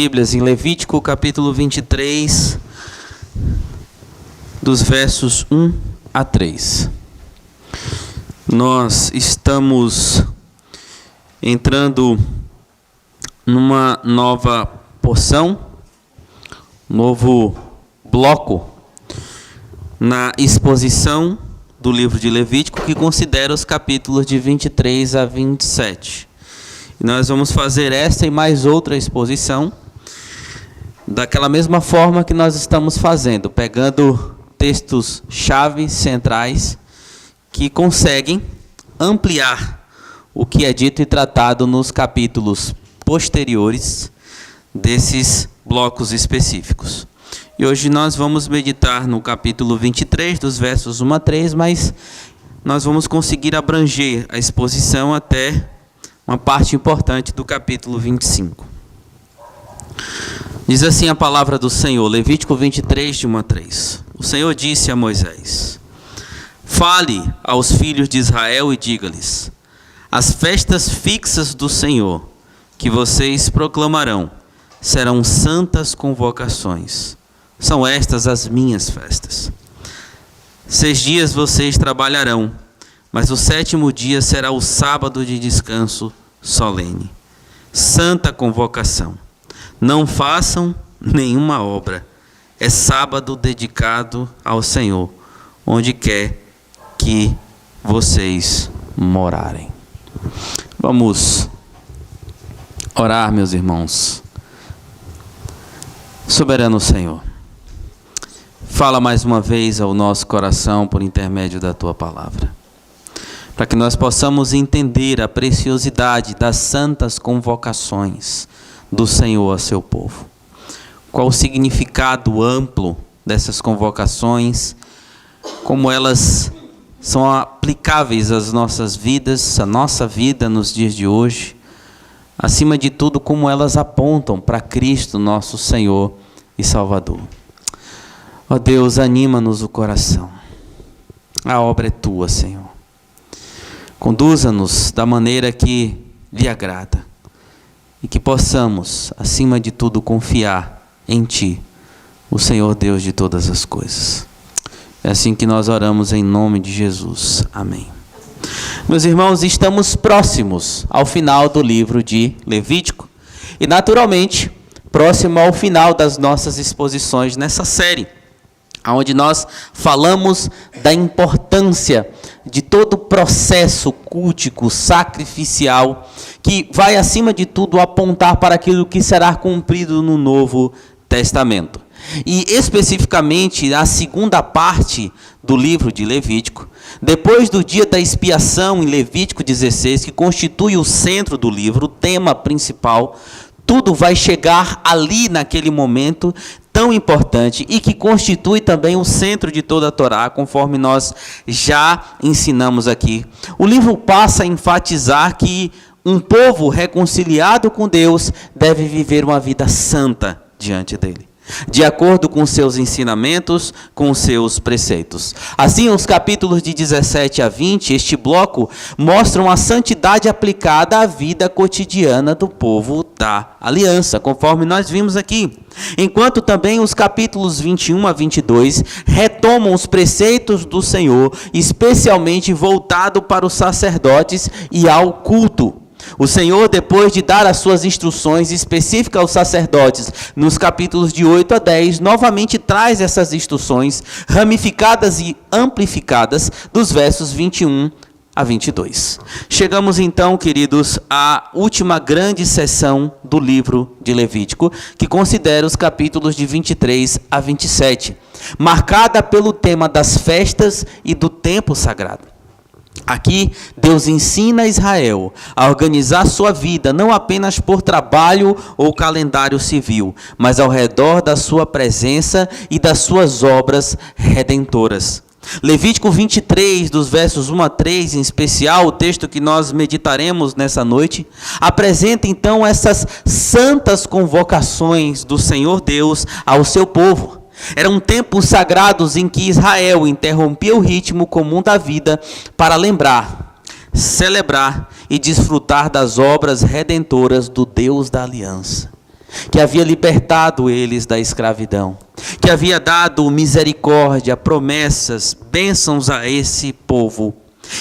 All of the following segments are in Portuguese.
Bíblias em Levítico capítulo 23, dos versos 1 a 3. Nós estamos entrando numa nova porção, novo bloco na exposição do livro de Levítico, que considera os capítulos de 23 a 27. E nós vamos fazer esta e mais outra exposição daquela mesma forma que nós estamos fazendo, pegando textos-chave centrais que conseguem ampliar o que é dito e tratado nos capítulos posteriores desses blocos específicos. E hoje nós vamos meditar no capítulo 23, dos versos 1 a 3, mas nós vamos conseguir abranger a exposição até uma parte importante do capítulo 25. Diz assim a palavra do Senhor, Levítico 23, de 1 a 3. O Senhor disse a Moisés: fale aos filhos de Israel e diga-lhes: as festas fixas do Senhor, que vocês proclamarão, serão santas convocações. São estas as minhas festas. 6 dias vocês trabalharão, mas o 7º dia será o sábado de descanso solene. Santa convocação. Não façam nenhuma obra. É sábado dedicado ao Senhor, onde quer que vocês morarem. Vamos orar, meus irmãos. Soberano Senhor, fala mais uma vez ao nosso coração por intermédio da Tua palavra, para que nós possamos entender a preciosidade das santas convocações do Senhor a seu povo. Qual o significado amplo dessas convocações, como elas são aplicáveis às nossas vidas, à nossa vida nos dias de hoje, acima de tudo, como elas apontam para Cristo, nosso Senhor e Salvador. Ó Deus, anima-nos o coração. A obra é Tua, Senhor. Conduza-nos da maneira que lhe agrada e que possamos, acima de tudo, confiar em Ti, o Senhor Deus de todas as coisas. É assim que nós oramos em nome de Jesus. Amém. Meus irmãos, estamos próximos ao final do livro de Levítico e, naturalmente, próximo ao final das nossas exposições nessa série, onde nós falamos da importância de todo o processo cultico, sacrificial, que vai, acima de tudo, apontar para aquilo que será cumprido no Novo Testamento. E, especificamente, a segunda parte do livro de Levítico, depois do dia da expiação em Levítico 16, que constitui o centro do livro, o tema principal, tudo vai chegar ali naquele momento tão importante e que constitui também o centro de toda a Torá, conforme nós já ensinamos aqui. O livro passa a enfatizar que um povo reconciliado com Deus deve viver uma vida santa diante dele, de acordo com seus ensinamentos, com seus preceitos. Assim, os capítulos de 17 a 20, este bloco, mostram a santidade aplicada à vida cotidiana do povo da aliança, conforme nós vimos aqui. Enquanto também os capítulos 21 a 22 retomam os preceitos do Senhor, especialmente voltado para os sacerdotes e ao culto. O Senhor, depois de dar as suas instruções específicas aos sacerdotes, nos capítulos de 8 a 10, novamente traz essas instruções ramificadas e amplificadas dos versos 21 a 22. Chegamos então, queridos, à última grande seção do livro de Levítico, que considera os capítulos de 23 a 27, marcada pelo tema das festas e do tempo sagrado. Aqui, Deus ensina Israel a organizar sua vida, não apenas por trabalho ou calendário civil, mas ao redor da sua presença e das suas obras redentoras. Levítico 23, dos versos 1 a 3, em especial, o texto que nós meditaremos nessa noite, apresenta então essas santas convocações do Senhor Deus ao seu povo. Eram tempos sagrados em que Israel interrompia o ritmo comum da vida para lembrar, celebrar e desfrutar das obras redentoras do Deus da aliança. que havia libertado eles da escravidão, que havia dado misericórdia, promessas, bênçãos a esse povo.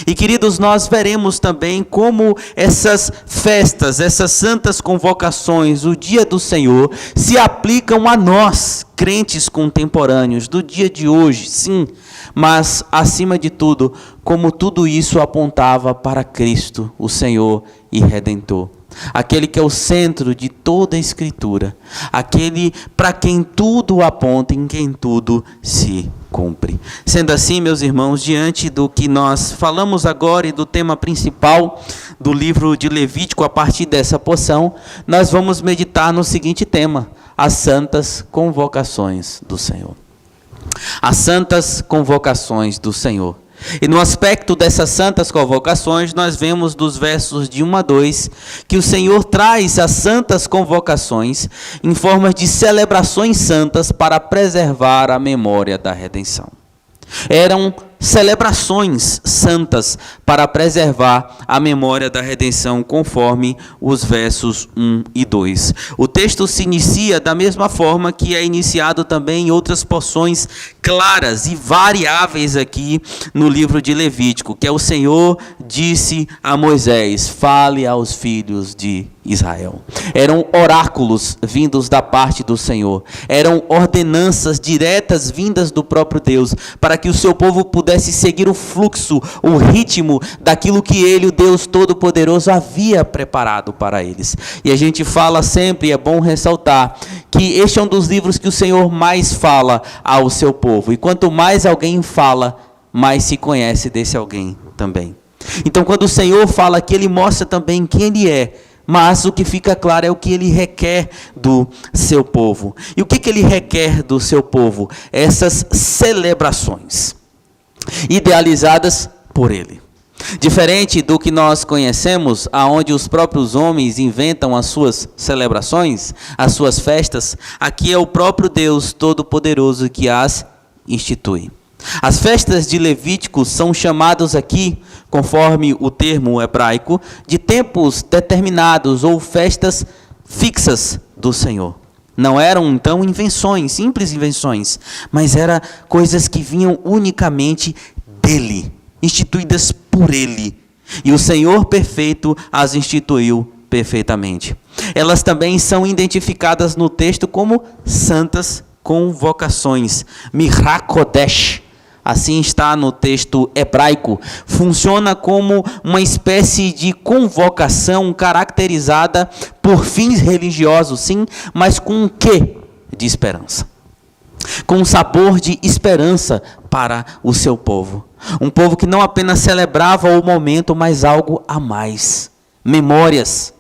E queridos, nós veremos também como essas festas, essas santas convocações, o dia do Senhor, se aplicam a nós, crentes contemporâneos, do dia de hoje, sim, mas acima de tudo, como tudo isso apontava para Cristo, o Senhor e Redentor. Aquele que é o centro de toda a Escritura, aquele para quem tudo aponta, em quem tudo se cumpre. Sendo assim, meus irmãos, diante do que nós falamos agora e do tema principal do livro de Levítico, a partir dessa porção, nós vamos meditar no seguinte tema: as santas convocações do Senhor. As santas convocações do Senhor. E no aspecto dessas santas convocações, nós vemos dos versos de 1 a 2, que o Senhor traz as santas convocações em forma de celebrações santas para preservar a memória da redenção. Eram celebrações santas para preservar a memória da redenção, conforme os versos 1 e 2. O texto se inicia da mesma forma que é iniciado também em outras porções claras e variáveis aqui no livro de Levítico, que é o Senhor disse a Moisés: fale aos filhos de Israel. Eram oráculos vindos da parte do Senhor, eram ordenanças diretas vindas do próprio Deus, para que o seu povo pudesse seguir o fluxo, o ritmo daquilo que ele, o Deus Todo-Poderoso, havia preparado para eles. E a gente fala sempre, é bom ressaltar, que este é um dos livros que o Senhor mais fala ao seu povo. E quanto mais alguém fala, mais se conhece desse alguém também. Então, quando o Senhor fala aqui, ele mostra também quem ele é. Mas o que fica claro é o que ele requer do seu povo. E o que ele requer do seu povo? Essas celebrações idealizadas por ele. Diferente do que nós conhecemos, aonde os próprios homens inventam as suas celebrações, as suas festas, aqui é o próprio Deus Todo-Poderoso que as institui. As festas de Levítico são chamadas aqui, conforme o termo hebraico, de tempos determinados ou festas fixas do Senhor. Não eram então invenções, simples invenções, mas eram coisas que vinham unicamente dele, instituídas por ele. E o Senhor perfeito as instituiu perfeitamente. Elas também são identificadas no texto como santas convocações, Mirá Kodesh. Assim está no texto hebraico. Funciona como uma espécie de convocação caracterizada por fins religiosos, sim, mas com um quê de esperança. Com um sabor de esperança para o seu povo. Um povo que não apenas celebrava o momento, mas algo a mais. Memórias.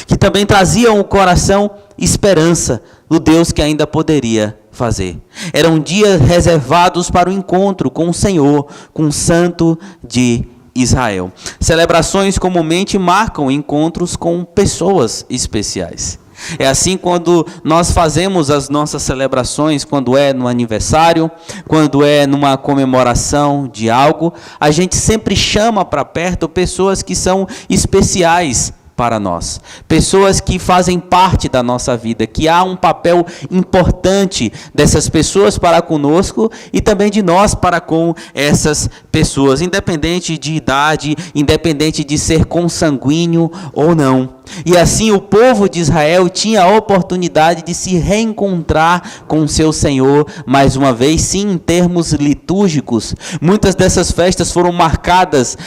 Que também traziam ao coração esperança do Deus que ainda poderia fazer. Eram dias reservados para o encontro com o Senhor, com o Santo de Israel. Celebrações comumente marcam encontros com pessoas especiais. É assim quando nós fazemos as nossas celebrações, quando é no aniversário, quando é numa comemoração de algo, a gente sempre chama para perto pessoas que são especiais para nós, pessoas que fazem parte da nossa vida, que há um papel importante dessas pessoas para conosco e também de nós para com essas pessoas, independente de idade, independente de ser consanguíneo ou não. E assim o povo de Israel tinha a oportunidade de se reencontrar com o seu Senhor, mais uma vez, sim, em termos litúrgicos. Muitas dessas festas foram marcadas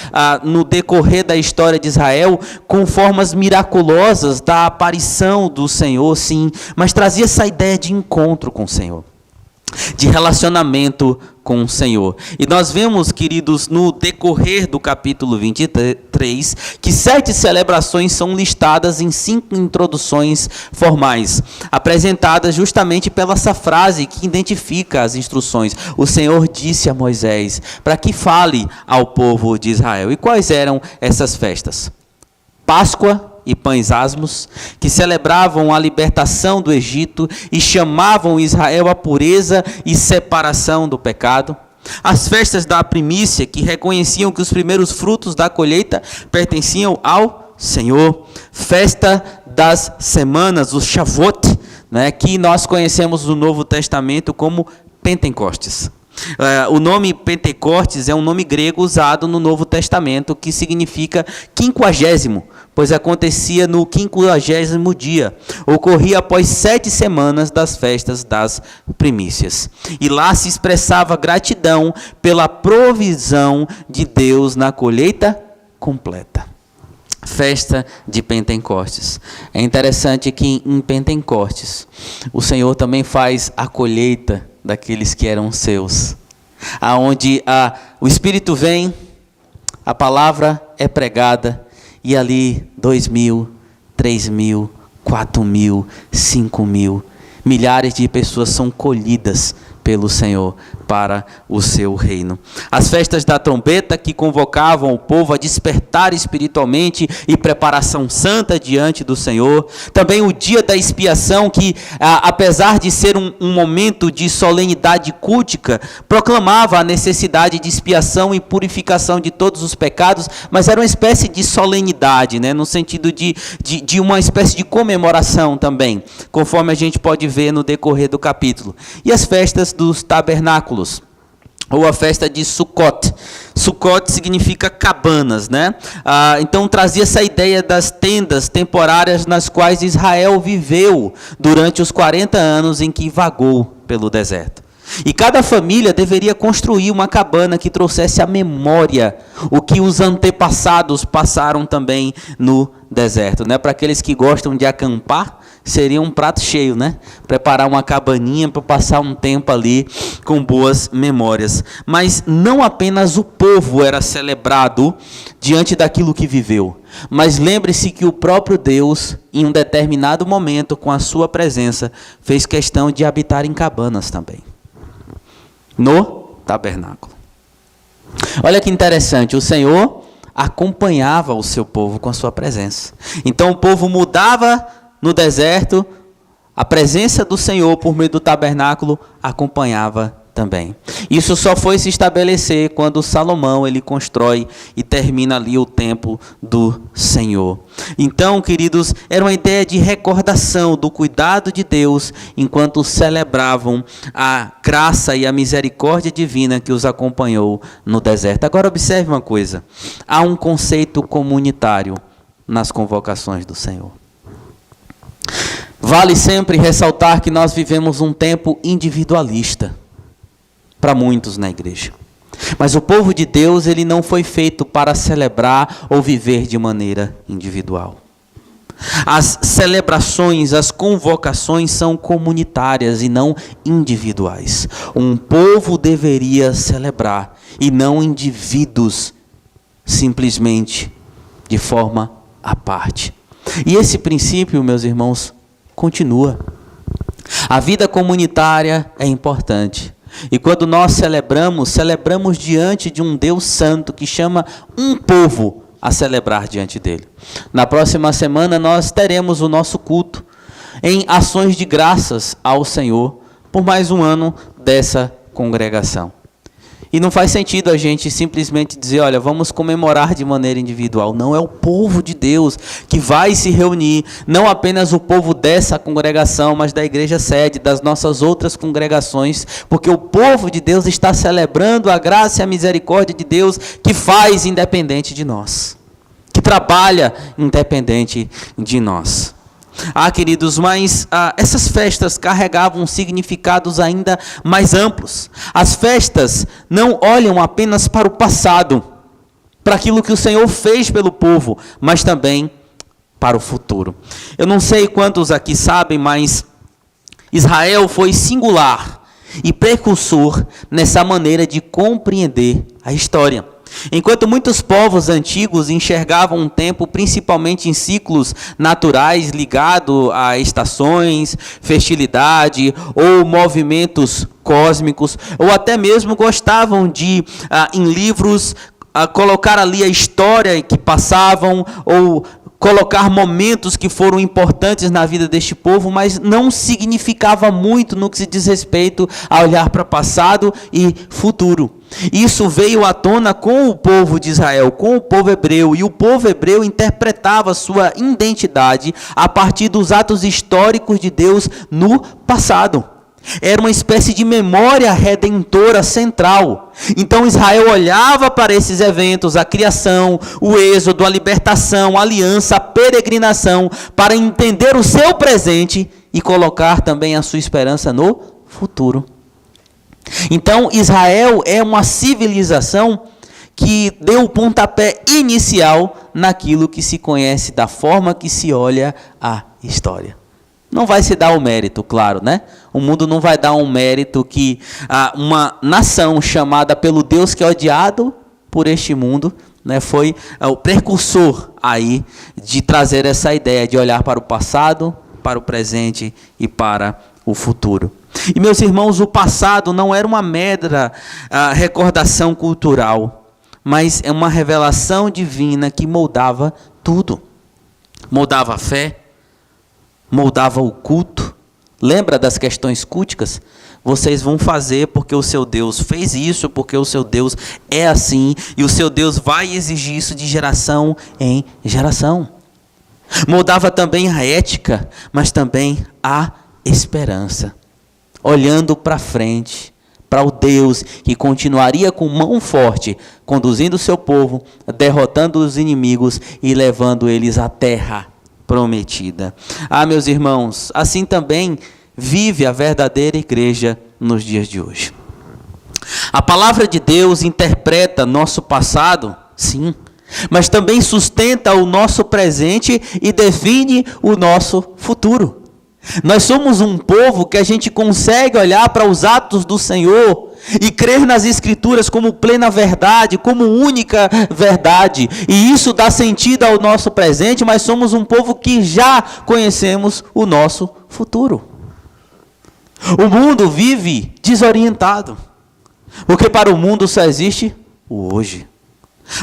no decorrer da história de Israel com formas miraculosas da aparição do Senhor, sim, mas trazia essa ideia de encontro com o Senhor, de relacionamento com o Senhor. E nós vemos, queridos, no decorrer do capítulo 23, que 7 celebrações são listadas em 5 introduções formais, apresentadas justamente pela essa frase que identifica as instruções. O Senhor disse a Moisés para que fale ao povo de Israel. E quais eram essas festas? Páscoa e pães asmos, que celebravam a libertação do Egito e chamavam Israel à pureza e separação do pecado. As festas da primícia, que reconheciam que os primeiros frutos da colheita pertenciam ao Senhor. Festa das semanas, o Shavuot, né, que nós conhecemos no Novo Testamento como Pentecostes. O nome Pentecostes é um nome grego usado no Novo Testamento que significa 50º, pois acontecia no 50º dia. Ocorria após 7 semanas das festas das primícias. E lá se expressava gratidão pela provisão de Deus na colheita completa. Festa de Pentecostes. É interessante que em Pentecostes o Senhor também faz a colheita daqueles que eram seus, aonde o Espírito vem, a palavra é pregada e ali 2.000, 3.000, 4.000, 5.000, milhares de pessoas são colhidas pelo Senhor para o seu reino. As festas da trombeta que convocavam o povo a despertar espiritualmente e preparação santa diante do Senhor. Também o dia da expiação que, apesar de ser um momento de solenidade cultica, proclamava a necessidade de expiação e purificação de todos os pecados, mas era uma espécie de solenidade, né, no sentido de uma espécie de comemoração também, conforme a gente pode ver no decorrer do capítulo. E as festas dos tabernáculos, ou a festa de Sukkot. Sukkot significa cabanas, né? Então trazia essa ideia das tendas temporárias nas quais Israel viveu durante os 40 anos em que vagou pelo deserto. E cada família deveria construir uma cabana que trouxesse à memória o que os antepassados passaram também no deserto, né? Para aqueles que gostam de acampar, seria um prato cheio, né? Preparar uma cabaninha para passar um tempo ali com boas memórias. Mas não apenas o povo era celebrado diante daquilo que viveu, mas lembre-se que o próprio Deus, em um determinado momento, com a sua presença, fez questão de habitar em cabanas também, no tabernáculo. Olha que interessante, o Senhor acompanhava o seu povo com a sua presença. Então o povo mudava no deserto, a presença do Senhor por meio do tabernáculo acompanhava também. Isso só foi se estabelecer quando Salomão ele constrói e termina ali o templo do Senhor. Então, queridos, era uma ideia de recordação do cuidado de Deus enquanto celebravam a graça e a misericórdia divina que os acompanhou no deserto. Agora observe uma coisa, há um conceito comunitário nas convocações do Senhor. Vale sempre ressaltar que nós vivemos um tempo individualista para muitos na igreja. Mas o povo de Deus, ele não foi feito para celebrar ou viver de maneira individual. As celebrações, as convocações são comunitárias e não individuais. Um povo deveria celebrar e não indivíduos simplesmente de forma à parte. E esse princípio, meus irmãos, continua. A vida comunitária é importante. E quando nós celebramos diante de um Deus santo que chama um povo a celebrar diante dele. Na próxima semana nós teremos o nosso culto em ações de graças ao Senhor por mais um ano dessa congregação. E não faz sentido a gente simplesmente dizer, olha, vamos comemorar de maneira individual. Não, é o povo de Deus que vai se reunir, não apenas o povo dessa congregação, mas da igreja sede, das nossas outras congregações, porque o povo de Deus está celebrando a graça e a misericórdia de Deus que faz independente de nós, que trabalha independente de nós. Queridos, mas essas festas carregavam significados ainda mais amplos. As festas não olham apenas para o passado, para aquilo que o Senhor fez pelo povo, mas também para o futuro. Eu não sei quantos aqui sabem, mas Israel foi singular e precursor nessa maneira de compreender a história. Enquanto muitos povos antigos enxergavam um tempo principalmente em ciclos naturais ligados a estações, fertilidade ou movimentos cósmicos, ou até mesmo gostavam de, em livros, colocar ali a história que passavam ou colocar momentos que foram importantes na vida deste povo, mas não significava muito no que se diz respeito a olhar para passado e futuro. Isso veio à tona com o povo de Israel, com o povo hebreu, e o povo hebreu interpretava sua identidade a partir dos atos históricos de Deus no passado. Era uma espécie de memória redentora central. Então Israel olhava para esses eventos, a criação, o êxodo, a libertação, a aliança, a peregrinação, para entender o seu presente e colocar também a sua esperança no futuro. Então Israel é uma civilização que deu o pontapé inicial naquilo que se conhece da forma que se olha a história. Não vai se dar o mérito, claro, né? O mundo não vai dar um mérito que uma nação chamada pelo Deus que é odiado por este mundo, né, foi o precursor aí de trazer essa ideia de olhar para o passado, para o presente e para o futuro. E meus irmãos, o passado não era uma mera recordação cultural, mas é uma revelação divina que moldava tudo. Moldava a fé, moldava o culto. Lembra das questões culticas? Vocês vão fazer porque o seu Deus fez isso, porque o seu Deus é assim, e o seu Deus vai exigir isso de geração em geração. Moldava também a ética, mas também a esperança. Olhando para frente, para o Deus que continuaria com mão forte, conduzindo o seu povo, derrotando os inimigos e levando eles à terra prometida. Meus irmãos, assim também vive a verdadeira igreja nos dias de hoje. A palavra de Deus interpreta nosso passado, sim, mas também sustenta o nosso presente e define o nosso futuro. Nós somos um povo que a gente consegue olhar para os atos do Senhor e crer nas Escrituras como plena verdade, como única verdade. E isso dá sentido ao nosso presente, mas somos um povo que já conhecemos o nosso futuro. O mundo vive desorientado, porque para o mundo só existe o hoje.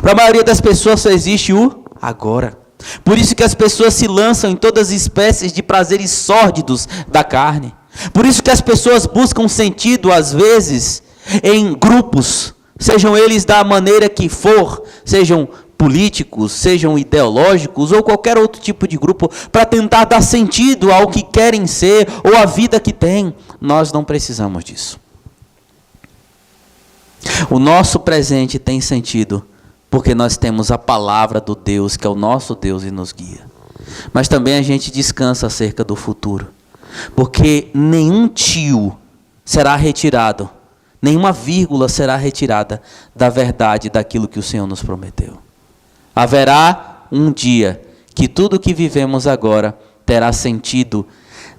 Para a maioria das pessoas só existe o agora. Por isso que as pessoas se lançam em todas as espécies de prazeres sórdidos da carne. Por isso que as pessoas buscam sentido, às vezes, em grupos, sejam eles da maneira que for, sejam políticos, sejam ideológicos ou qualquer outro tipo de grupo, para tentar dar sentido ao que querem ser ou à vida que têm. Nós não precisamos disso. O nosso presente tem sentido porque nós temos a palavra do Deus, que é o nosso Deus e nos guia. Mas também a gente descansa acerca do futuro, porque nenhum tio será retirado, nenhuma vírgula será retirada da verdade daquilo que o Senhor nos prometeu. Haverá um dia que tudo que vivemos agora terá sentido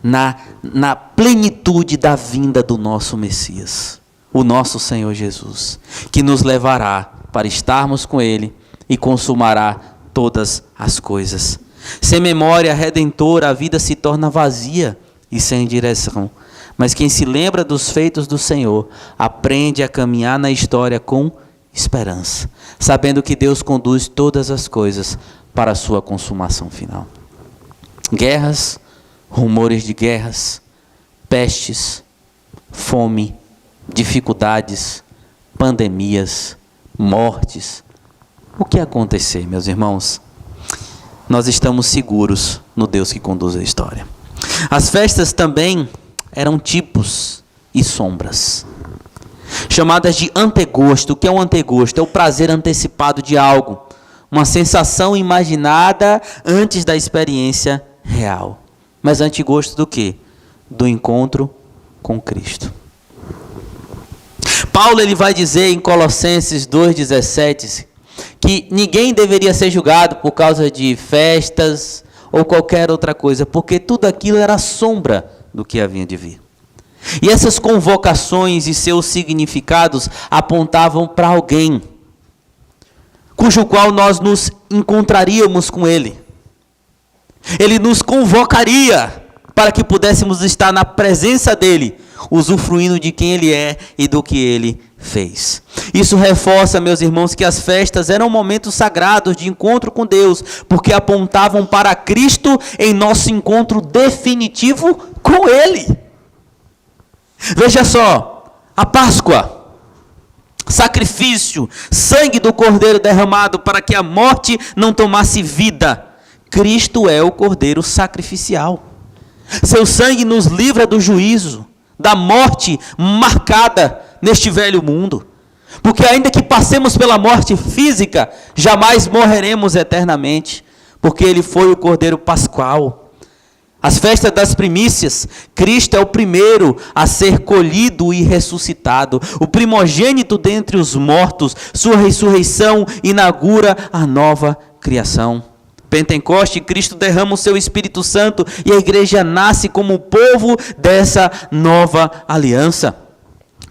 na plenitude da vinda do nosso Messias, o nosso Senhor Jesus, que nos levará para estarmos com Ele e consumará todas as coisas. Sem memória redentora, a vida se torna vazia e sem direção. Mas quem se lembra dos feitos do Senhor, aprende a caminhar na história com esperança, sabendo que Deus conduz todas as coisas para a sua consumação final. Guerras, rumores de guerras, pestes, fome, dificuldades, pandemias, mortes. O que acontecer, meus irmãos? Nós estamos seguros no Deus que conduz a história. As festas também eram tipos e sombras, chamadas de antegosto. O que é um antegosto? É o prazer antecipado de algo, uma sensação imaginada antes da experiência real. Mas antegosto do quê? Do encontro com Cristo. Paulo ele vai dizer em Colossenses 2,17 que ninguém deveria ser julgado por causa de festas ou qualquer outra coisa, porque tudo aquilo era sombra do que havia de vir. E essas convocações e seus significados apontavam para alguém, cujo qual nós nos encontraríamos com Ele. Ele nos convocaria para que pudéssemos estar na presença dEle, usufruindo de quem Ele é e do que Ele fez. Isso reforça, meus irmãos, que as festas eram momentos sagrados de encontro com Deus, porque apontavam para Cristo em nosso encontro definitivo com Ele. Veja só, a Páscoa, sacrifício, sangue do Cordeiro derramado para que a morte não tomasse vida. Cristo é o Cordeiro sacrificial. Seu sangue nos livra do juízo, da morte marcada neste velho mundo. Porque ainda que passemos pela morte física, jamais morreremos eternamente, porque Ele foi o Cordeiro Pascual. As festas das primícias, Cristo é o primeiro a ser colhido e ressuscitado, o primogênito dentre os mortos. Sua ressurreição inaugura a nova criação. Pentecoste, Cristo derrama o seu Espírito Santo e a igreja nasce como o povo dessa nova aliança.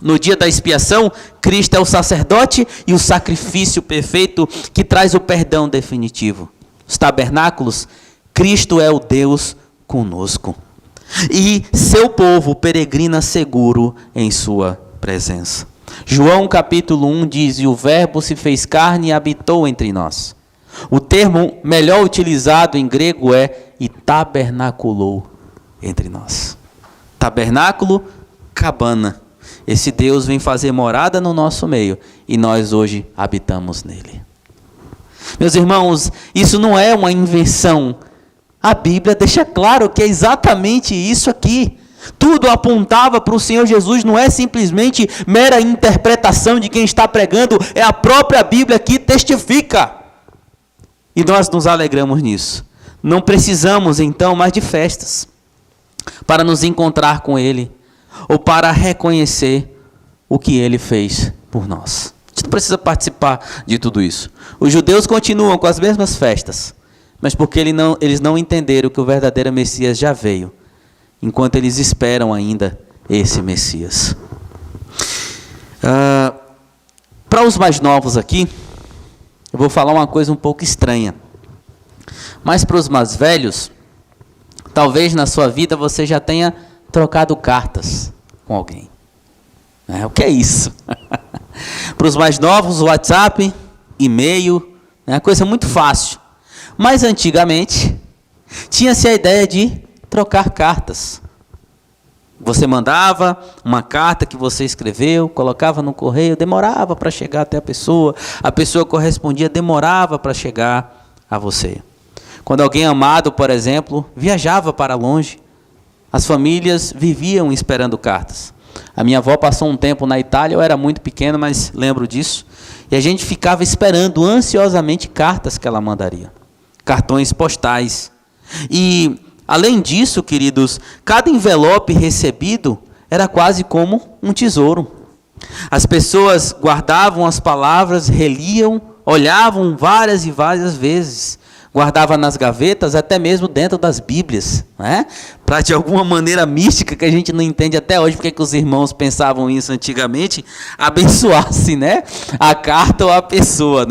No dia da expiação, Cristo é o sacerdote e o sacrifício perfeito que traz o perdão definitivo. Os tabernáculos, Cristo é o Deus conosco. E seu povo peregrina seguro em sua presença. João capítulo 1 diz: e o verbo se fez carne e habitou entre nós. O termo melhor utilizado em grego é e tabernaculou entre nós. Tabernáculo, cabana. Esse Deus vem fazer morada no nosso meio e nós hoje habitamos nele. Meus irmãos, isso não é uma invenção. A Bíblia deixa claro que é exatamente isso aqui. Tudo apontava para o Senhor Jesus, não é simplesmente mera interpretação de quem está pregando, é a própria Bíblia que testifica. E nós nos alegramos nisso. Não precisamos então mais de festas para nos encontrar com Ele ou para reconhecer o que Ele fez por nós. A gente não precisa participar de tudo isso. Os judeus continuam com as mesmas festas, mas porque eles não entenderam que o verdadeiro Messias já veio, enquanto eles esperam ainda esse Messias. Para os mais novos aqui, eu vou falar uma coisa um pouco estranha. Mas para os mais velhos, talvez na sua vida você já tenha trocado cartas com alguém. O que é isso? Para os mais novos, WhatsApp, e-mail, é uma coisa muito fácil. Mas antigamente, tinha-se a ideia de trocar cartas. Você mandava uma carta que você escreveu, colocava no correio, demorava para chegar até a pessoa correspondia, demorava para chegar a você. Quando alguém amado, por exemplo, viajava para longe, as famílias viviam esperando cartas. A minha avó passou um tempo na Itália, eu era muito pequeno, mas lembro disso, e a gente ficava esperando ansiosamente cartas que ela mandaria, cartões postais. E além disso, queridos, cada envelope recebido era quase como um tesouro. As pessoas guardavam as palavras, reliam, olhavam várias e várias vezes. Guardavam nas gavetas, até mesmo dentro das Bíblias, para de alguma maneira mística, que a gente não entende até hoje, porque que os irmãos pensavam isso antigamente, abençoasse, a carta ou a pessoa,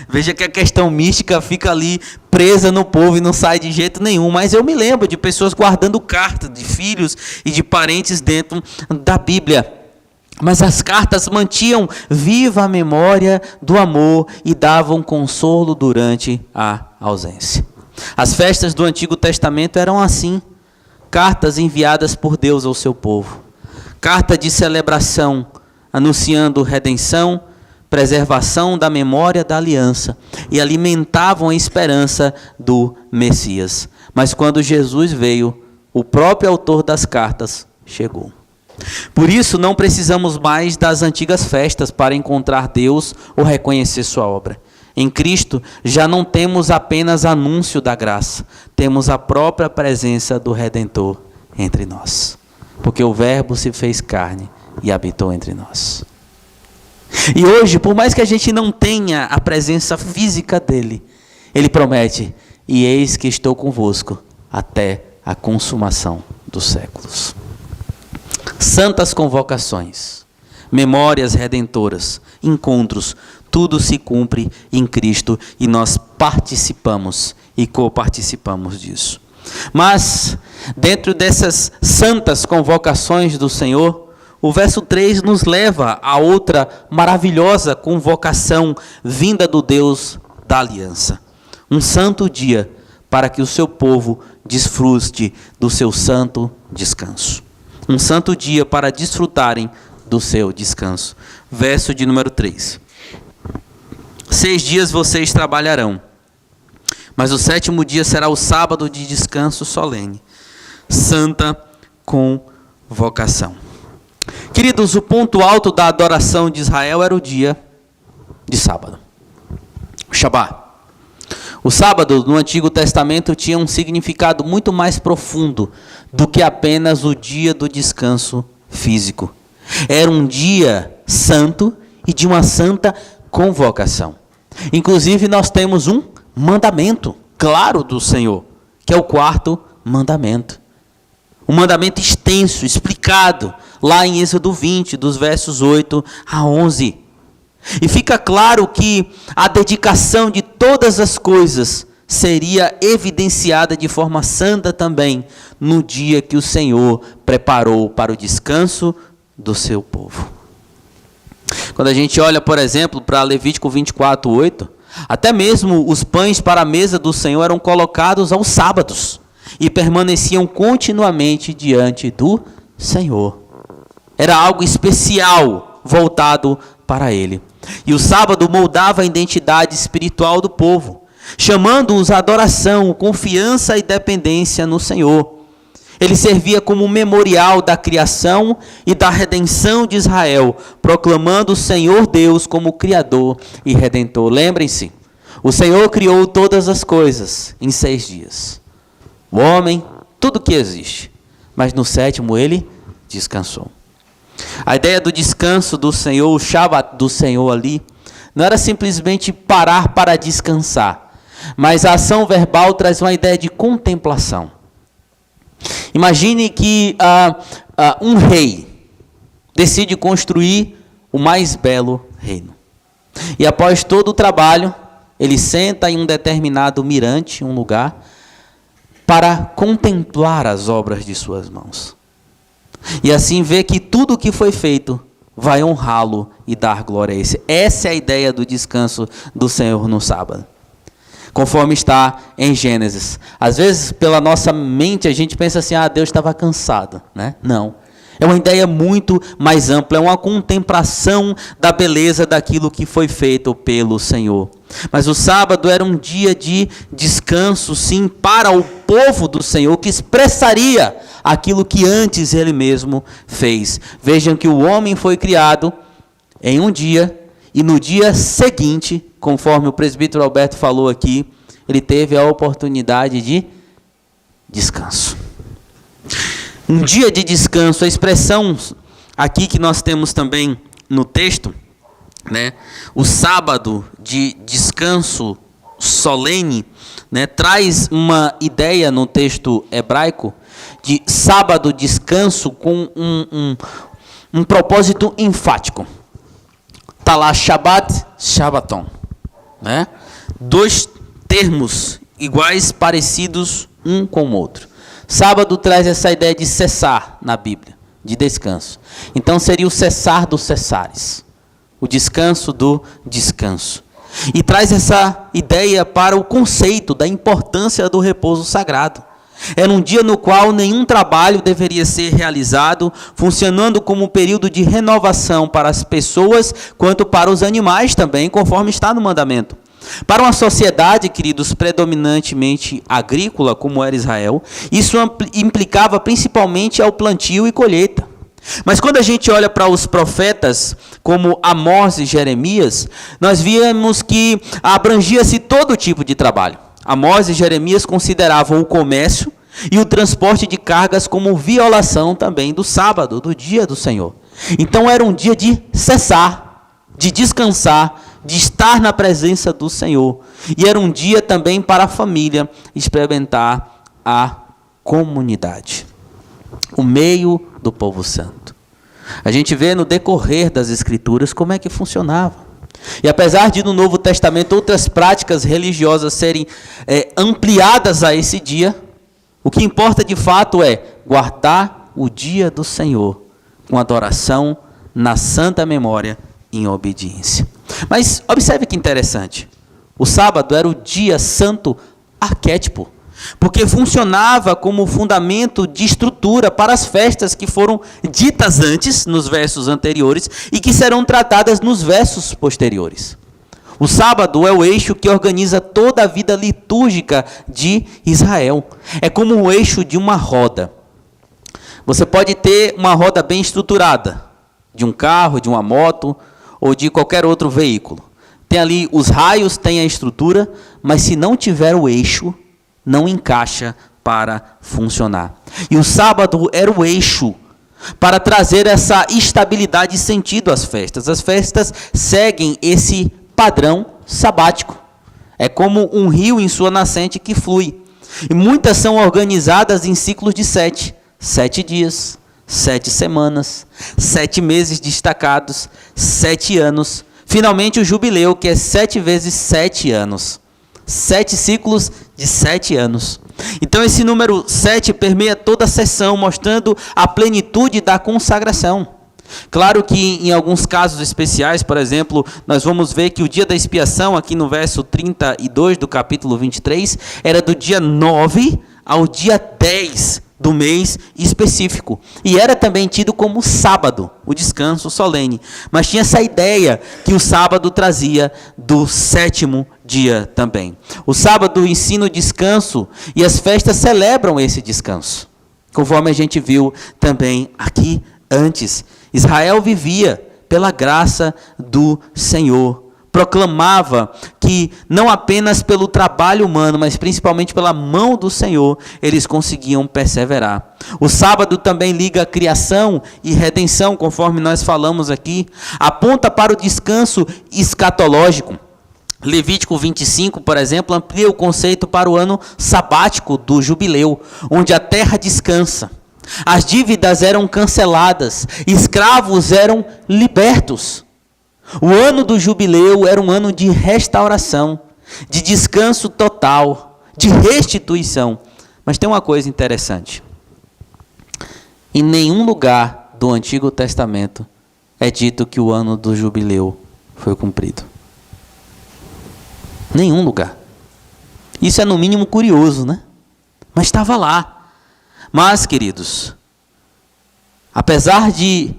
Veja que a questão mística fica ali presa no povo e não sai de jeito nenhum, mas eu me lembro de pessoas guardando cartas de filhos e de parentes dentro da Bíblia. Mas as cartas mantinham viva a memória do amor e davam consolo durante a ausência. As festas do Antigo Testamento eram assim, cartas enviadas por Deus ao seu povo. Carta de celebração, anunciando redenção, preservação da memória da aliança e alimentavam a esperança do Messias. Mas quando Jesus veio, o próprio autor das cartas chegou. Por isso, não precisamos mais das antigas festas para encontrar Deus ou reconhecer sua obra. Em Cristo, já não temos apenas anúncio da graça, temos a própria presença do Redentor entre nós. Porque o Verbo se fez carne e habitou entre nós. E hoje, por mais que a gente não tenha a presença física dele, ele promete: e eis que estou convosco até a consumação dos séculos. Santas convocações, memórias redentoras, encontros, tudo se cumpre em Cristo e nós participamos e coparticipamos disso. Mas, dentro dessas santas convocações do Senhor, o verso 3 nos leva a outra maravilhosa convocação vinda do Deus da aliança. Um santo dia para que o seu povo desfrute do seu santo descanso. Um santo dia para desfrutarem do seu descanso. Verso de número 3. 6 dias vocês trabalharão, mas o 7º dia será o sábado de descanso solene, santa convocação. Queridos, o ponto alto da adoração de Israel era o dia de sábado, o Shabat. O sábado no Antigo Testamento tinha um significado muito mais profundo do que apenas o dia do descanso físico. Era um dia santo e de uma santa convocação. Inclusive nós temos um mandamento claro do Senhor, que é o 4º mandamento. Um mandamento extenso, explicado lá em Êxodo 20, dos versos 8 a 11. E fica claro que a dedicação de todas as coisas seria evidenciada de forma santa também no dia que o Senhor preparou para o descanso do seu povo. Quando a gente olha, por exemplo, para Levítico 24, 8, até mesmo os pães para a mesa do Senhor eram colocados aos sábados e permaneciam continuamente diante do Senhor. Era algo especial voltado para Ele. E o sábado moldava a identidade espiritual do povo, chamando-os à adoração, confiança e dependência no Senhor. Ele servia como memorial da criação e da redenção de Israel, proclamando o Senhor Deus como Criador e Redentor. Lembrem-se, o Senhor criou todas as coisas em 6 dias. O homem, tudo que existe. Mas no 7º ele descansou. A ideia do descanso do Senhor, o Shabat do Senhor ali, não era simplesmente parar para descansar, mas a ação verbal traz uma ideia de contemplação. Imagine que um rei decide construir o mais belo reino. E após todo o trabalho, ele senta em um determinado mirante, um lugar, para contemplar as obras de suas mãos. E assim ver que tudo o que foi feito vai honrá-lo e dar glória a esse. Essa é a ideia do descanso do Senhor no sábado. Conforme está em Gênesis. Às vezes, pela nossa mente, a gente pensa assim, Deus estava cansado, né? Não. É uma ideia muito mais ampla, é uma contemplação da beleza daquilo que foi feito pelo Senhor. Mas o sábado era um dia de descanso, sim, para o povo do Senhor, que expressaria aquilo que antes ele mesmo fez. Vejam que o homem foi criado em um dia, e no dia seguinte, conforme o presbítero Alberto falou aqui, ele teve a oportunidade de descanso. Um dia de descanso, a expressão aqui que nós temos também no texto, né, o sábado de descanso solene, né, traz uma ideia no texto hebraico de sábado, descanso, com um propósito enfático. Está lá Shabbat, Shabbaton, né? 2 termos iguais, parecidos um com o outro. Sábado traz essa ideia de cessar na Bíblia, de descanso. Então seria o cessar dos cessares, o descanso do descanso. E traz essa ideia para o conceito da importância do repouso sagrado. Era um dia no qual nenhum trabalho deveria ser realizado, funcionando como um período de renovação para as pessoas, quanto para os animais também, conforme está no mandamento. Para uma sociedade, queridos, predominantemente agrícola, como era Israel, isso implicava principalmente ao plantio e colheita. Mas quando a gente olha para os profetas, como Amós e Jeremias, nós vemos que abrangia-se todo tipo de trabalho. Amós e Jeremias consideravam o comércio e o transporte de cargas como violação também do sábado, do dia do Senhor. Então era um dia de cessar, de descansar, de estar na presença do Senhor. E era um dia também para a família experimentar a comunidade, o meio do povo santo. A gente vê no decorrer das Escrituras como é que funcionava. E apesar de no Novo Testamento outras práticas religiosas serem ampliadas a esse dia, o que importa de fato é guardar o dia do Senhor com adoração, na santa memória, em obediência. Mas observe que interessante. O sábado era o dia santo arquétipo, porque funcionava como fundamento de estrutura para as festas que foram ditas antes, nos versos anteriores, e que serão tratadas nos versos posteriores. O sábado é o eixo que organiza toda a vida litúrgica de Israel. É como o eixo de uma roda. Você pode ter uma roda bem estruturada, de um carro, de uma moto ou de qualquer outro veículo. Tem ali os raios, tem a estrutura, mas se não tiver o eixo, não encaixa para funcionar. E o sábado era o eixo para trazer essa estabilidade e sentido às festas. As festas seguem esse padrão sabático. É como um rio em sua nascente que flui. E muitas são organizadas em ciclos de 7. 7 dias, 7 semanas, 7 meses destacados, 7 anos. Finalmente o jubileu, que é 7 vezes 7 anos. 7 ciclos de 7 anos. Então esse número 7 permeia toda a sessão, mostrando a plenitude da consagração. Claro que em alguns casos especiais, por exemplo, nós vamos ver que o dia da expiação, aqui no verso 32 do capítulo 23, era do dia 9 ao dia 10 do mês específico. E era também tido como sábado, o descanso solene. Mas tinha essa ideia que o sábado trazia do 7º dia também. O sábado ensina o descanso e as festas celebram esse descanso. Conforme a gente viu também aqui antes, Israel vivia pela graça do Senhor. Proclamava que não apenas pelo trabalho humano, mas principalmente pela mão do Senhor, eles conseguiam perseverar. O sábado também liga a criação e redenção, conforme nós falamos aqui. Aponta para o descanso escatológico. Levítico 25, por exemplo, amplia o conceito para o ano sabático do jubileu, onde a terra descansa. As dívidas eram canceladas, escravos eram libertos. O ano do jubileu era um ano de restauração, de descanso total, de restituição. Mas tem uma coisa interessante. Em nenhum lugar do Antigo Testamento é dito que o ano do jubileu foi cumprido. Nenhum lugar. Isso é no mínimo curioso, né? Mas estava lá. Mas, queridos, apesar de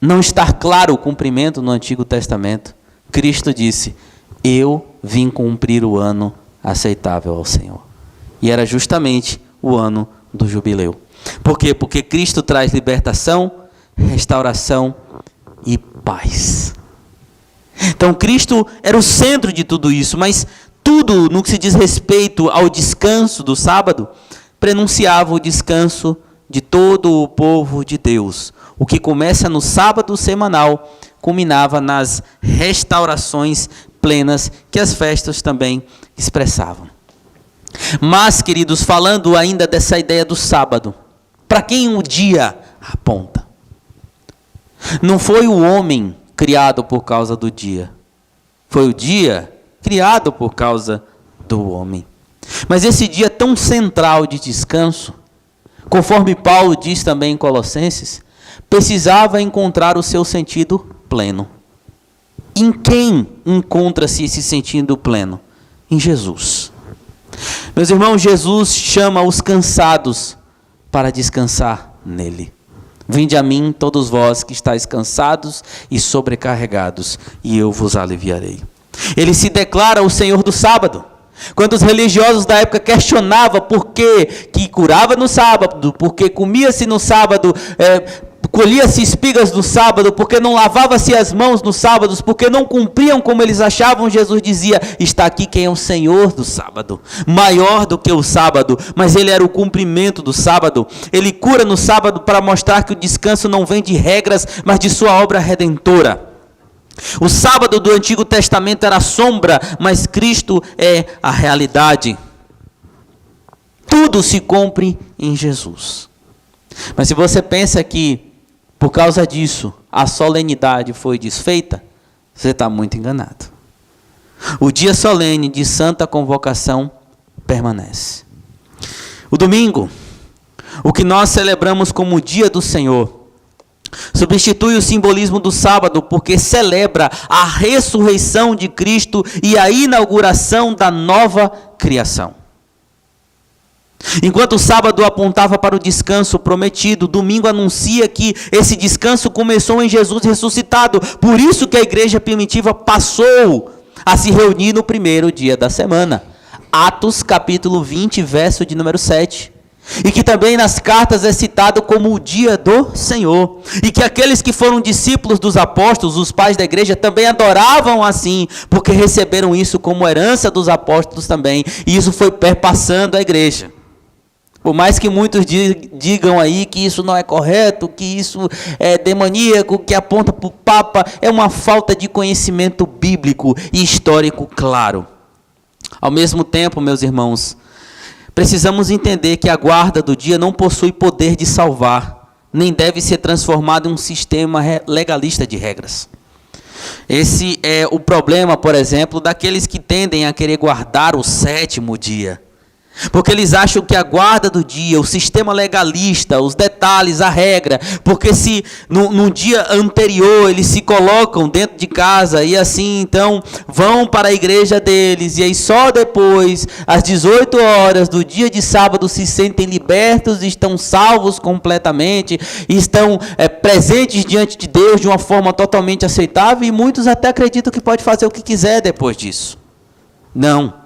não estar claro o cumprimento no Antigo Testamento, Cristo disse: eu vim cumprir o ano aceitável ao Senhor. E era justamente o ano do jubileu. Por quê? Porque Cristo traz libertação, restauração e paz. Então Cristo era o centro de tudo isso, mas tudo no que se diz respeito ao descanso do sábado, prenunciava o descanso de todo o povo de Deus. O que começa no sábado semanal, culminava nas restaurações plenas que as festas também expressavam. Mas, queridos, falando ainda dessa ideia do sábado, para quem o dia aponta? Não foi o homem criado por causa do dia. Foi o dia criado por causa do homem. Mas esse dia tão central de descanso, conforme Paulo diz também em Colossenses, precisava encontrar o seu sentido pleno. Em quem encontra-se esse sentido pleno? Em Jesus. Meus irmãos, Jesus chama os cansados para descansar nele. Vinde a mim, todos vós que estáis cansados e sobrecarregados, e eu vos aliviarei. Ele se declara o Senhor do sábado. Quando os religiosos da época questionavam por que curava no sábado, por que comia-se no sábado, colhia-se espigas no sábado, porque não lavava-se as mãos nos sábados, porque não cumpriam como eles achavam, Jesus dizia: está aqui quem é o Senhor do sábado, maior do que o sábado, mas ele era o cumprimento do sábado. Ele cura no sábado para mostrar que o descanso não vem de regras, mas de sua obra redentora. O sábado do Antigo Testamento era a sombra, mas Cristo é a realidade. Tudo se cumpre em Jesus. Mas se você pensa que, por causa disso, a solenidade foi desfeita, você está muito enganado. O dia solene de santa convocação permanece. O domingo, o que nós celebramos como o dia do Senhor, Substitui o simbolismo do sábado porque celebra a ressurreição de Cristo e a inauguração da nova criação. Enquanto o sábado apontava para o descanso prometido, o domingo anuncia que esse descanso começou em Jesus ressuscitado. Por isso que a igreja primitiva passou a se reunir no primeiro dia da semana. Atos capítulo 20, verso de número 7. E que também nas cartas é citado como o dia do Senhor. E que aqueles que foram discípulos dos apóstolos, os pais da igreja, também adoravam assim, porque receberam isso como herança dos apóstolos também. E isso foi perpassando a igreja. Por mais que muitos digam aí que isso não é correto, que isso é demoníaco, que aponta para o Papa, é uma falta de conhecimento bíblico e histórico claro. Ao mesmo tempo, meus irmãos, precisamos entender que a guarda do dia não possui poder de salvar, nem deve ser transformada em um sistema legalista de regras. Esse é o problema, por exemplo, daqueles que tendem a querer guardar o sétimo dia. Porque eles acham que a guarda do dia, o sistema legalista, os detalhes, a regra, porque se no dia anterior eles se colocam dentro de casa e assim então vão para a igreja deles e aí só depois, às 18 horas do dia de sábado, se sentem libertos, estão salvos completamente, estão presentes diante de Deus de uma forma totalmente aceitável e muitos até acreditam que pode fazer o que quiser depois disso. Não.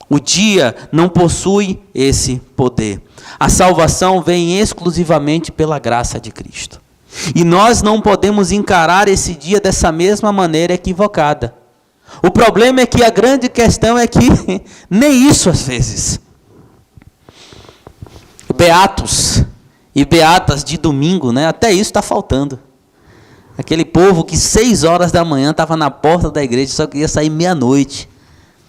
O dia não possui esse poder. A salvação vem exclusivamente pela graça de Cristo. E nós não podemos encarar esse dia dessa mesma maneira equivocada. O problema é que a grande questão é que nem isso às vezes. Beatos e beatas de domingo, né? Até isso está faltando. Aquele povo que 6 horas da manhã estava na porta da igreja, só queria sair meia-noite.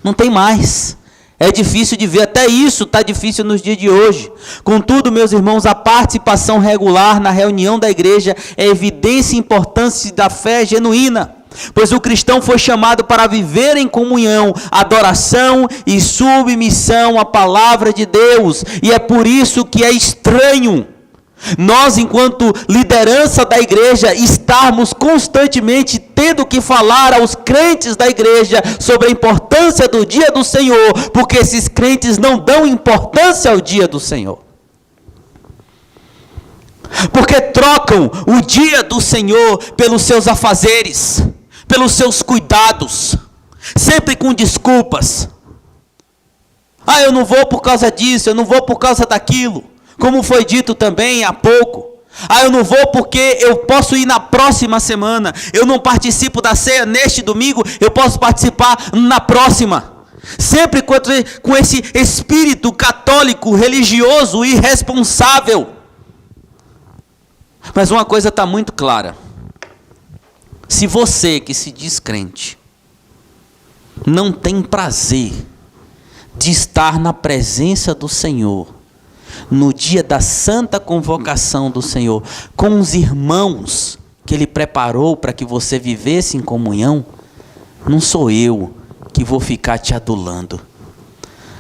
Não tem mais. É difícil de ver, até isso está difícil nos dias de hoje. Contudo, meus irmãos, a participação regular na reunião da igreja é evidência e importância da fé genuína. Pois o cristão foi chamado para viver em comunhão, adoração e submissão à palavra de Deus. E é por isso que é estranho nós, enquanto liderança da igreja, estarmos constantemente tendo que falar aos crentes da igreja sobre a importância do dia do Senhor, porque esses crentes não dão importância ao dia do Senhor. Porque trocam o dia do Senhor pelos seus afazeres, pelos seus cuidados, sempre com desculpas. Ah, eu não vou por causa disso, eu não vou por causa daquilo. Como foi dito também há pouco. Ah, eu não vou porque eu posso ir na próxima semana. Eu não participo da ceia neste domingo, eu posso participar na próxima. Sempre com esse espírito católico, religioso e irresponsável. Mas uma coisa está muito clara. Se você que se diz crente não tem prazer de estar na presença do Senhor, no dia da santa convocação do Senhor, com os irmãos que Ele preparou para que você vivesse em comunhão, não sou eu que vou ficar te adulando.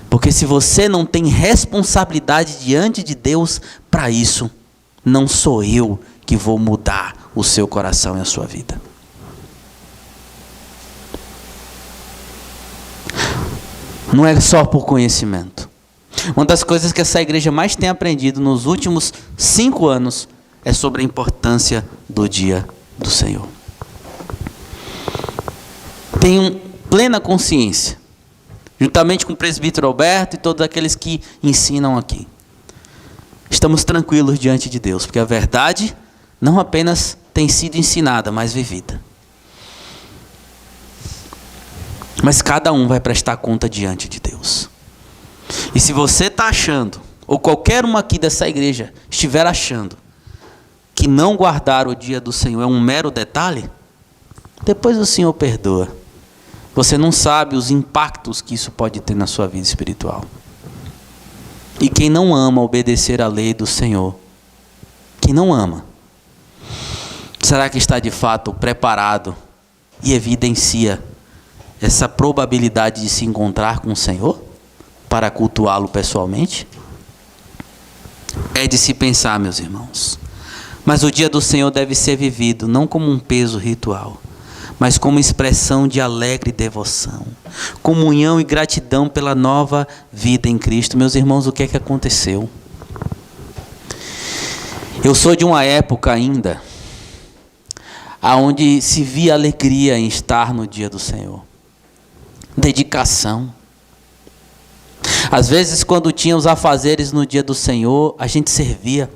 Porque se você não tem responsabilidade diante de Deus para isso, não sou eu que vou mudar o seu coração e a sua vida. Não é só por conhecimento. Uma das coisas que essa igreja mais tem aprendido nos últimos 5 anos é sobre a importância do dia do Senhor. Tenho plena consciência, juntamente com o presbítero Alberto e todos aqueles que ensinam aqui. Estamos tranquilos diante de Deus, porque a verdade não apenas tem sido ensinada, mas vivida. Mas cada um vai prestar conta diante de Deus. E se você está achando, ou qualquer um aqui dessa igreja estiver achando, que não guardar o dia do Senhor é um mero detalhe, depois o Senhor perdoa. Você não sabe os impactos que isso pode ter na sua vida espiritual. E quem não ama obedecer à lei do Senhor, quem não ama, será que está de fato preparado e evidencia essa probabilidade de se encontrar com o Senhor para cultuá-lo pessoalmente? É de se pensar, meus irmãos. Mas o dia do Senhor deve ser vivido não como um peso ritual, mas como expressão de alegre devoção, comunhão e gratidão pela nova vida em Cristo. Meus irmãos, o que é que aconteceu? Eu sou de uma época ainda onde se via alegria em estar no dia do Senhor. Dedicação. Às vezes, quando tinha os afazeres no dia do Senhor, a gente servia.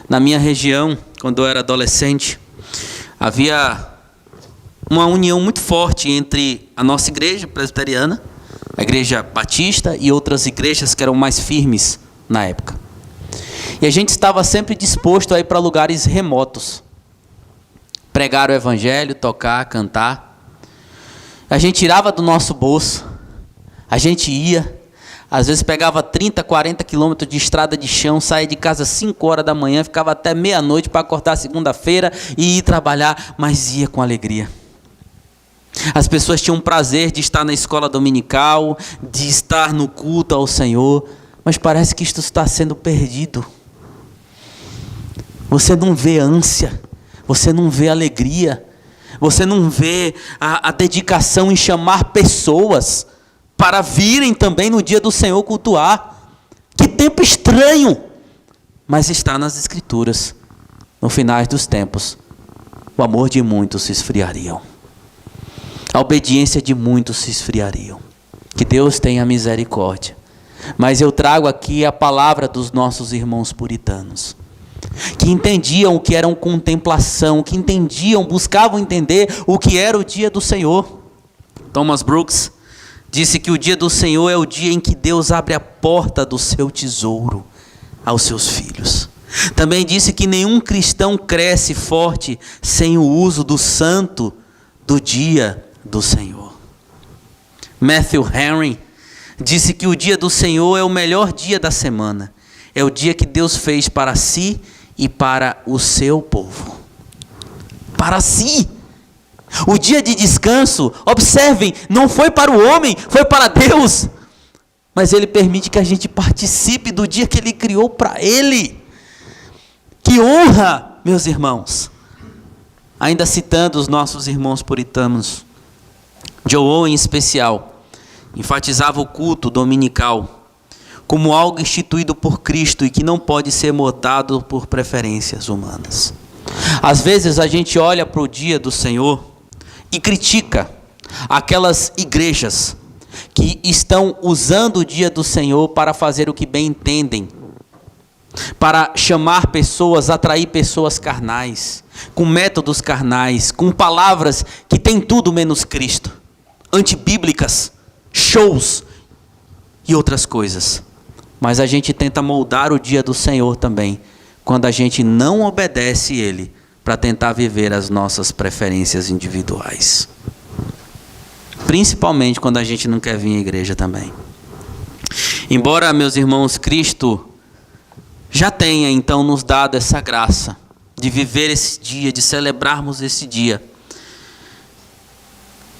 Na minha região, quando eu era adolescente, havia uma união muito forte entre a nossa igreja presbiteriana, a igreja batista e outras igrejas que eram mais firmes na época. E a gente estava sempre disposto a ir para lugares remotos, pregar o evangelho, tocar, cantar. A gente tirava do nosso bolso, a gente ia, às vezes pegava 30, 40 quilômetros de estrada de chão, saía de casa às 5 horas da manhã, ficava até meia-noite para acordar segunda-feira e ir trabalhar, mas ia com alegria. As pessoas tinham prazer de estar na escola dominical, de estar no culto ao Senhor, mas parece que isto está sendo perdido. Você não vê ânsia, você não vê alegria, você não vê a dedicação em chamar pessoas para virem também no dia do Senhor cultuar. Que tempo estranho! Mas está nas Escrituras. No final dos tempos, o amor de muitos se esfriariam. A obediência de muitos se esfriariam. Que Deus tenha misericórdia. Mas eu trago aqui a palavra dos nossos irmãos puritanos, que entendiam o que era contemplação, que entendiam, buscavam entender o que era o dia do Senhor. Thomas Brooks disse que o dia do Senhor é o dia em que Deus abre a porta do seu tesouro aos seus filhos. Também disse que nenhum cristão cresce forte sem o uso do santo do dia do Senhor. Matthew Henry disse que o dia do Senhor é o melhor dia da semana. É o dia que Deus fez para si e para o seu povo. Para si. O dia de descanso, observem, não foi para o homem, foi para Deus. Mas Ele permite que a gente participe do dia que Ele criou para Ele. Que honra, meus irmãos. Ainda citando os nossos irmãos puritanos, Joe Owen em especial, enfatizava o culto dominical como algo instituído por Cristo e que não pode ser mudado por preferências humanas. Às vezes a gente olha para o dia do Senhor e critica aquelas igrejas que estão usando o dia do Senhor para fazer o que bem entendem, para chamar pessoas, atrair pessoas carnais, com métodos carnais, com palavras que têm tudo menos Cristo, antibíblicas, shows e outras coisas. Mas a gente tenta moldar o dia do Senhor também, quando a gente não obedece Ele, para tentar viver as nossas preferências individuais. Principalmente quando a gente não quer vir à igreja também. Embora, meus irmãos, Cristo já tenha então nos dado essa graça de viver esse dia, de celebrarmos esse dia,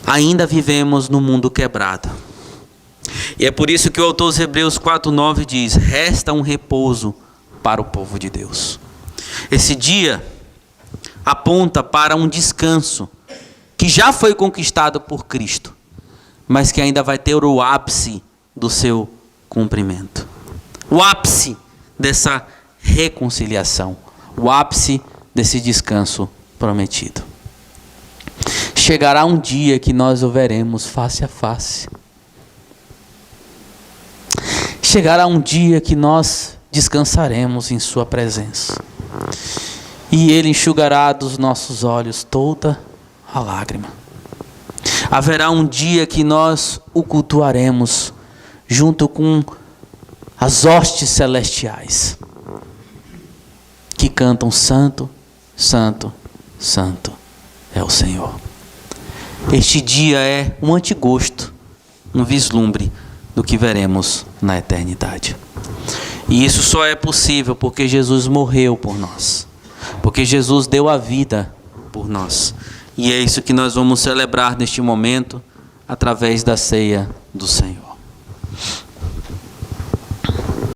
ainda vivemos no mundo quebrado. E é por isso que o autor dos Hebreus 4:9 diz: resta um repouso para o povo de Deus. Esse dia aponta para um descanso que já foi conquistado por Cristo, mas que ainda vai ter o ápice do seu cumprimento. O ápice dessa reconciliação, o ápice desse descanso prometido. Chegará um dia que nós o veremos face a face. Chegará um dia que nós descansaremos em sua presença. E Ele enxugará dos nossos olhos toda a lágrima. Haverá um dia que nós o cultuaremos junto com as hostes celestiais, que cantam santo, santo, santo é o Senhor. Este dia é um antegosto, um vislumbre do que veremos na eternidade. E isso só é possível porque Jesus morreu por nós, porque Jesus deu a vida por nós. E é isso que nós vamos celebrar neste momento, através da ceia do Senhor.